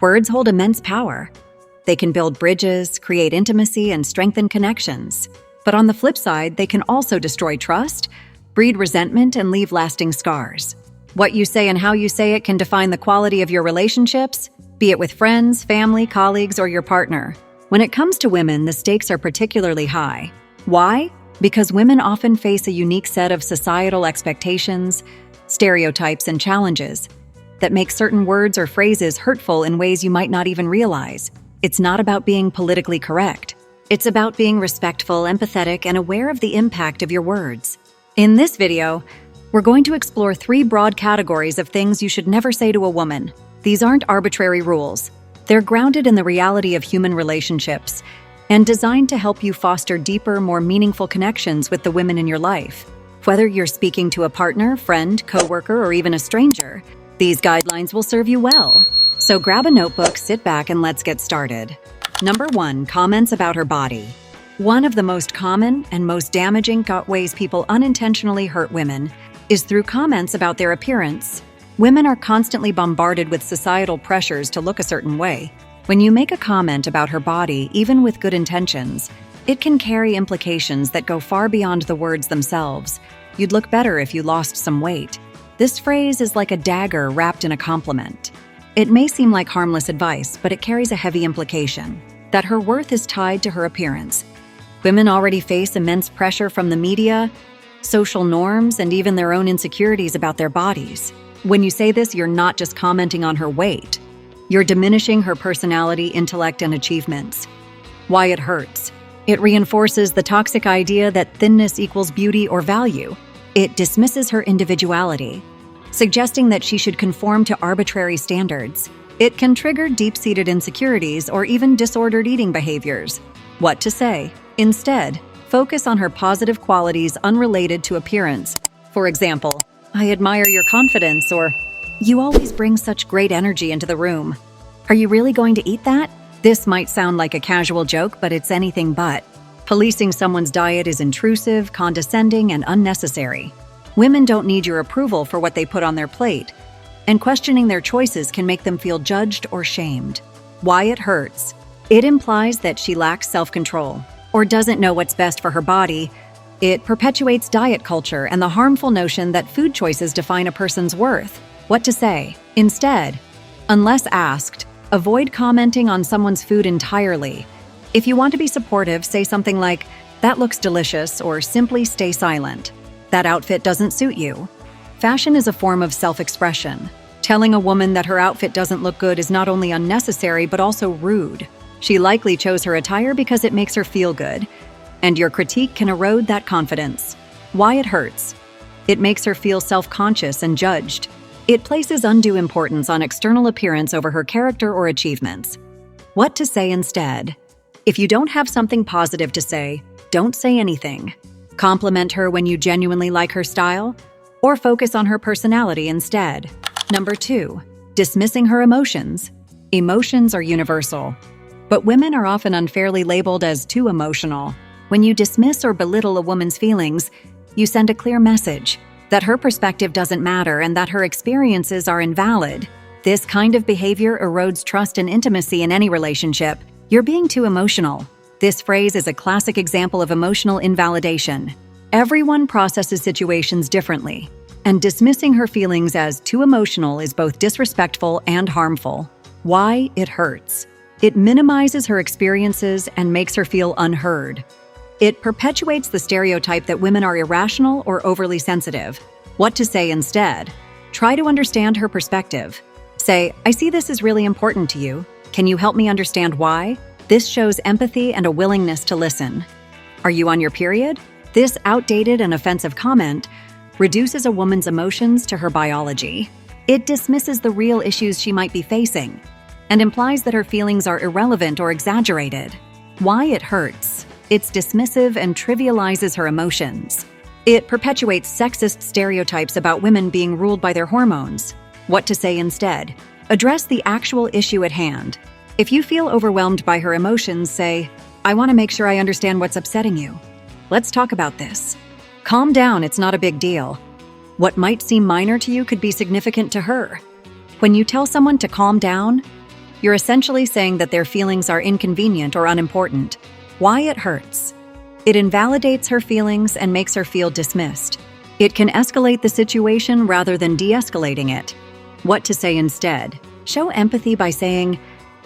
Words hold immense power. They can build bridges, create intimacy, and strengthen connections. But on the flip side, they can also destroy trust, breed resentment, and leave lasting scars. What you say and how you say it can define the quality of your relationships, be it with friends, family, colleagues, or your partner. When it comes to women, the stakes are particularly high. Why? Because women often face a unique set of societal expectations, stereotypes, and challenges that make certain words or phrases hurtful in ways you might not even realize. It's not about being politically correct. It's about being respectful, empathetic, and aware of the impact of your words. In this video, we're going to explore 3 broad categories of things you should never say to a woman. These aren't arbitrary rules. They're grounded in the reality of human relationships and designed to help you foster deeper, more meaningful connections with the women in your life. Whether you're speaking to a partner, friend, coworker, or even a stranger, these guidelines will serve you well. So grab a notebook, sit back, and let's get started. Number 1, comments about her body. One of the most common and most damaging ways people unintentionally hurt women is through comments about their appearance. Women are constantly bombarded with societal pressures to look a certain way. When you make a comment about her body, even with good intentions, it can carry implications that go far beyond the words themselves. You'd look better if you lost some weight. This phrase is like a dagger wrapped in a compliment. It may seem like harmless advice, but it carries a heavy implication that her worth is tied to her appearance. Women already face immense pressure from the media, social norms, and even their own insecurities about their bodies. When you say this, you're not just commenting on her weight. You're diminishing her personality, intellect, and achievements. Why it hurts. It reinforces the toxic idea that thinness equals beauty or value. It dismisses her individuality, suggesting that she should conform to arbitrary standards. It can trigger deep-seated insecurities or even disordered eating behaviors. What to say? Instead, focus on her positive qualities unrelated to appearance. For example, I admire your confidence, or you always bring such great energy into the room. Are you really going to eat that? This might sound like a casual joke, but it's anything but. Policing someone's diet is intrusive, condescending, and unnecessary. Women don't need your approval for what they put on their plate, and questioning their choices can make them feel judged or shamed. Why it hurts. It implies that she lacks self-control or doesn't know what's best for her body. It perpetuates diet culture and the harmful notion that food choices define a person's worth. What to say? Instead, unless asked, avoid commenting on someone's food entirely. If you want to be supportive, say something like, "That looks delicious," or simply stay silent. "That outfit doesn't suit you." Fashion is a form of self-expression. Telling a woman that her outfit doesn't look good is not only unnecessary, but also rude. She likely chose her attire because it makes her feel good, and your critique can erode that confidence. Why it hurts. It makes her feel self-conscious and judged. It places undue importance on external appearance over her character or achievements. What to say instead? If you don't have something positive to say, don't say anything. Compliment her when you genuinely like her style, or focus on her personality instead. Number 2, dismissing her emotions. Emotions are universal, but women are often unfairly labeled as too emotional. When you dismiss or belittle a woman's feelings, you send a clear message that her perspective doesn't matter and that her experiences are invalid. This kind of behavior erodes trust and intimacy in any relationship. You're being too emotional. This phrase is a classic example of emotional invalidation. Everyone processes situations differently, and dismissing her feelings as too emotional is both disrespectful and harmful. Why it hurts. It minimizes her experiences and makes her feel unheard. It perpetuates the stereotype that women are irrational or overly sensitive. What to say instead? Try to understand her perspective. Say, "I see this is really important to you. Can you help me understand why?" This shows empathy and a willingness to listen. Are you on your period? This outdated and offensive comment reduces a woman's emotions to her biology. It dismisses the real issues she might be facing and implies that her feelings are irrelevant or exaggerated. Why it hurts. It's dismissive and trivializes her emotions. It perpetuates sexist stereotypes about women being ruled by their hormones. What to say instead? Address the actual issue at hand. If you feel overwhelmed by her emotions, say, "I want to make sure I understand what's upsetting you. Let's talk about this." Calm down, it's not a big deal. What might seem minor to you could be significant to her. When you tell someone to calm down, You're essentially saying that their feelings are inconvenient or unimportant. Why it hurts. It invalidates her feelings and makes her feel dismissed. It can escalate the situation rather than de-escalating it. What to say instead? Show empathy by saying,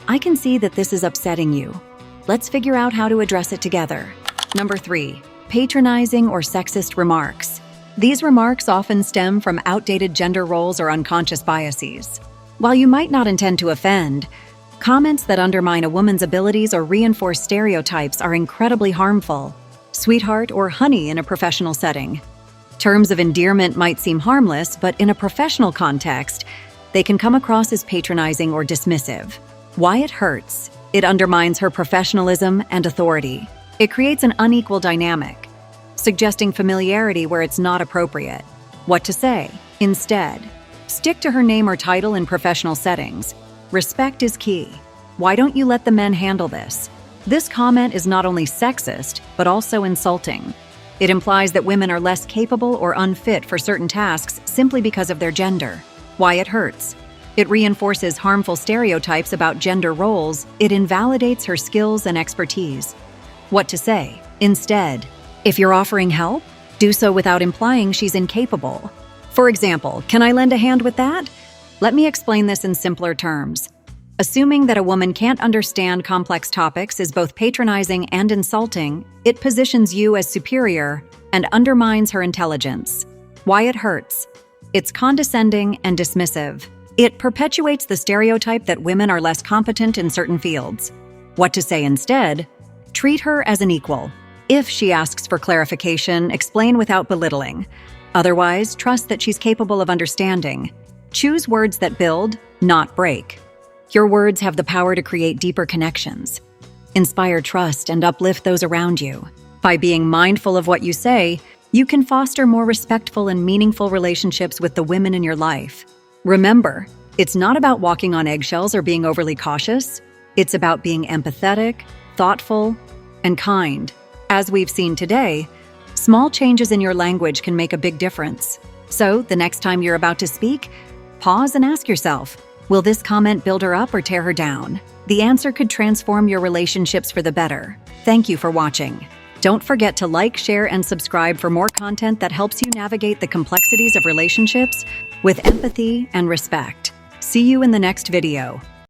"I can see that this is upsetting you. Let's figure out how to address it together." Number 3. Patronizing or sexist remarks. These remarks often stem from outdated gender roles or unconscious biases. While you might not intend to offend, comments that undermine a woman's abilities or reinforce stereotypes are incredibly harmful. Sweetheart or honey in a professional setting. Terms of endearment might seem harmless, but in a professional context, they can come across as patronizing or dismissive. Why it hurts. It undermines her professionalism and authority. It creates an unequal dynamic, suggesting familiarity where it's not appropriate. What to say? Instead, stick to her name or title in professional settings. Respect is key. Why don't you let the men handle this? This comment is not only sexist, but also insulting. It implies that women are less capable or unfit for certain tasks simply because of their gender. Why it hurts. It reinforces harmful stereotypes about gender roles. It invalidates her skills and expertise. What to say? Instead, if you're offering help, do so without implying she's incapable. For example, "Can I lend a hand with that?" Let me explain this in simpler terms. Assuming that a woman can't understand complex topics is both patronizing and insulting. It positions you as superior and undermines her intelligence. Why it hurts. It's condescending and dismissive. It perpetuates the stereotype that women are less competent in certain fields. What to say instead? Treat her as an equal. If she asks for clarification, explain without belittling. Otherwise, trust that she's capable of understanding. Choose words that build, not break. Your words have the power to create deeper connections. Inspire trust and uplift those around you. By being mindful of what you say, you can foster more respectful and meaningful relationships with the women in your life. Remember, it's not about walking on eggshells or being overly cautious. It's about being empathetic, thoughtful, and kind. As we've seen today, small changes in your language can make a big difference. So, the next time you're about to speak, pause and ask yourself, will this comment build her up or tear her down? The answer could transform your relationships for the better. Thank you for watching. Don't forget to like, share, and subscribe for more content that helps you navigate the complexities of relationships with empathy and respect. See you in the next video.